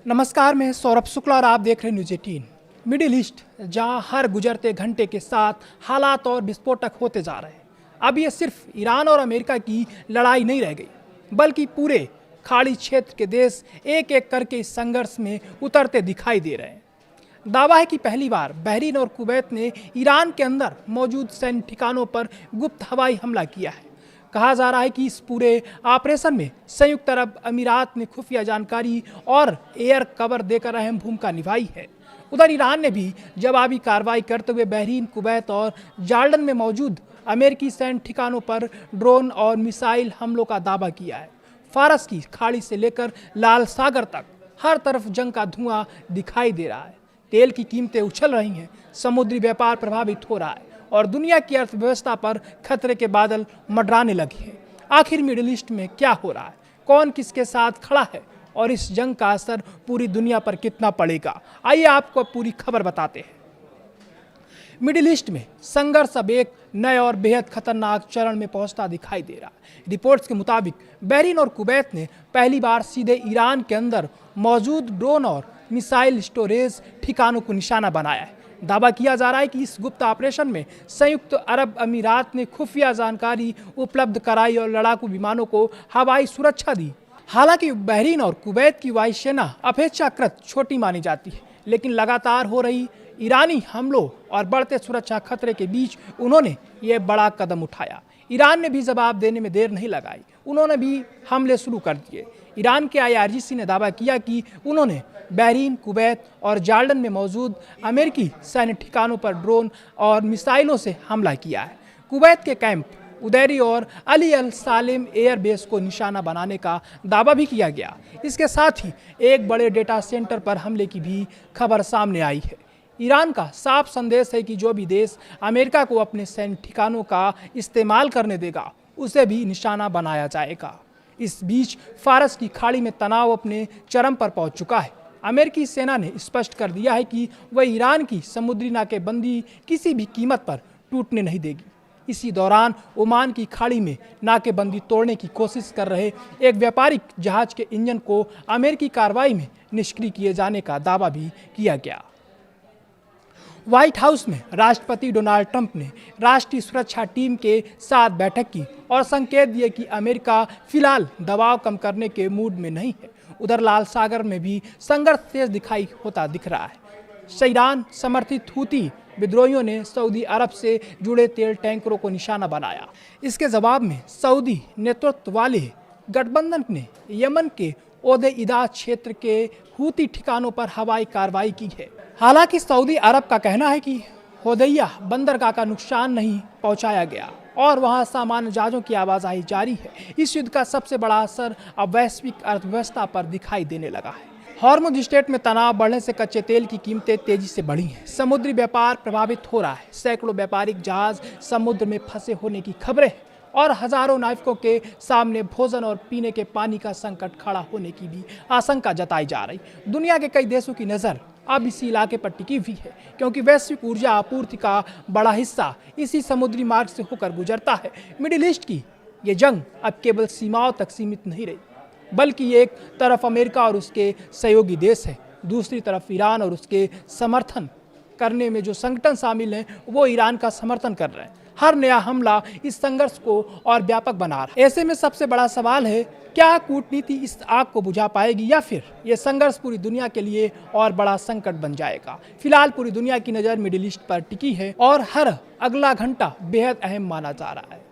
नमस्कार, मैं सौरभ शुक्ला और आप देख रहे हैं न्यूज़ 18। मिडिल ईस्ट, जहां हर गुजरते घंटे के साथ हालात और विस्फोटक होते जा रहे हैं। अब ये सिर्फ ईरान और अमेरिका की लड़ाई नहीं रह गई, बल्कि पूरे खाड़ी क्षेत्र के देश एक एक करके इस संघर्ष में उतरते दिखाई दे रहे हैं। दावा है कि पहली बार बहरीन और कुवैत ने ईरान के अंदर मौजूद सैन्य ठिकानों पर गुप्त हवाई हमला किया है। कहा जा रहा है कि इस पूरे ऑपरेशन में संयुक्त अरब अमीरात ने खुफिया जानकारी और एयर कवर देकर अहम भूमिका निभाई है। उधर ईरान ने भी जवाबी कार्रवाई करते हुए बहरीन, कुवैत और जॉर्डन में मौजूद अमेरिकी सैन्य ठिकानों पर ड्रोन और मिसाइल हमलों का दावा किया है। फारस की खाड़ी से लेकर लाल सागर तक हर तरफ जंग का धुआं दिखाई दे रहा है। तेल की कीमतें उछल रही हैं, समुद्री व्यापार प्रभावित हो रहा है और दुनिया की अर्थव्यवस्था पर खतरे के बादल मंडराने लगे हैं। आखिर मिडिल ईस्ट में क्या हो रहा है, कौन किसके साथ खड़ा है और इस जंग का असर पूरी दुनिया पर कितना पड़ेगा, आइए आपको पूरी खबर बताते हैं। मिडिल ईस्ट में संघर्ष अब एक नए और बेहद खतरनाक चरण में पहुंचता दिखाई दे रहा है। रिपोर्ट्स के मुताबिक बहरीन और कुवैत ने पहली बार सीधे ईरान के अंदर मौजूद ड्रोन और मिसाइल स्टोरेज ठिकानों को निशाना बनाया है। दावा किया जा रहा है कि इस गुप्त ऑपरेशन में संयुक्त अरब अमीरात ने खुफिया जानकारी उपलब्ध कराई और लड़ाकू विमानों को हवाई सुरक्षा दी। हालांकि बहरीन और कुवैत की वायुसेना अपेक्षाकृत छोटी मानी जाती है, लेकिन लगातार हो रही ईरानी हमलों और बढ़ते सुरक्षा खतरे के बीच उन्होंने ये बड़ा कदम उठाया। ईरान ने भी जवाब देने में देर नहीं लगाई, उन्होंने भी हमले शुरू कर दिए। ईरान के IRGC ने दावा किया कि उन्होंने बहरीन, कुवैत और जॉर्डन में मौजूद अमेरिकी सैन्य ठिकानों पर ड्रोन और मिसाइलों से हमला किया है। कुवैत के कैंप उदैरी और अली अल सालेम एयरबेस को निशाना बनाने का दावा भी किया गया। इसके साथ ही एक बड़े डेटा सेंटर पर हमले की भी खबर सामने आई है। ईरान का साफ संदेश है कि जो भी देश अमेरिका को अपने सैन्य ठिकानों का इस्तेमाल करने देगा, उसे भी निशाना बनाया जाएगा। इस बीच फारस की खाड़ी में तनाव अपने चरम पर पहुंच चुका है। अमेरिकी सेना ने स्पष्ट कर दिया है कि वह ईरान की समुद्री नाकेबंदी किसी भी कीमत पर टूटने नहीं देगी। इसी दौरान ओमान की खाड़ी में नाकेबंदी तोड़ने की कोशिश कर रहे एक व्यापारिक जहाज के इंजन को अमेरिकी कार्रवाई में निष्क्रिय किए जाने का दावा भी किया गया। व्हाइट हाउस में राष्ट्रपति डोनाल्ड ट्रंप ने राष्ट्रीय सुरक्षा टीम के साथ बैठक की और संकेत दिए कि अमेरिका फिलहाल दबाव कम करने के मूड में नहीं है। उधर लाल सागर में भी संघर्ष तेज दिख रहा है। ईरान समर्थित हूती विद्रोहियों ने सऊदी अरब से जुड़े तेल टैंकरों को निशाना बनाया। इसके जवाब में सऊदी नेतृत्व वाले गठबंधन ने यमन के ओदेइदा क्षेत्र के हूती ठिकानों पर हवाई कार्रवाई की है। हालांकि सऊदी अरब का कहना है कि होदैया बंदरगाह का नुकसान नहीं पहुंचाया गया और वहां सामान्य जहाजों की आवाजाही जारी है। इस युद्ध का सबसे बड़ा असर अब वैश्विक अर्थव्यवस्था पर दिखाई देने लगा है। हॉर्मुज स्ट्रेट में तनाव बढ़ने से कच्चे तेल की कीमतें तेजी से बढ़ी हैं। समुद्री व्यापार प्रभावित हो रहा है। सैकड़ों व्यापारिक जहाज समुद्र में फंसे होने की खबरें हैं और हजारों नाविकों के सामने भोजन और पीने के पानी का संकट खड़ा होने की भी आशंका जताई जा रही। दुनिया के कई देशों की नज़र अब इसी इलाके पर टिकी हुई है, क्योंकि वैश्विक ऊर्जा आपूर्ति का बड़ा हिस्सा इसी समुद्री मार्ग से होकर गुजरता है। मिडिल ईस्ट की ये जंग अब केवल सीमाओं तक सीमित नहीं रही, बल्कि एक तरफ अमेरिका और उसके सहयोगी देश है, दूसरी तरफ ईरान और उसके समर्थन करने में जो संगठन शामिल हैं वो ईरान का समर्थन कर रहे हैं। हर नया हमला इस संघर्ष को और व्यापक बना रहा है। ऐसे में सबसे बड़ा सवाल है, क्या कूटनीति इस आग को बुझा पाएगी या फिर यह संघर्ष पूरी दुनिया के लिए और बड़ा संकट बन जाएगा। फिलहाल पूरी दुनिया की नज़र मिडिल ईस्ट पर टिकी है और हर अगला घंटा बेहद अहम माना जा रहा है।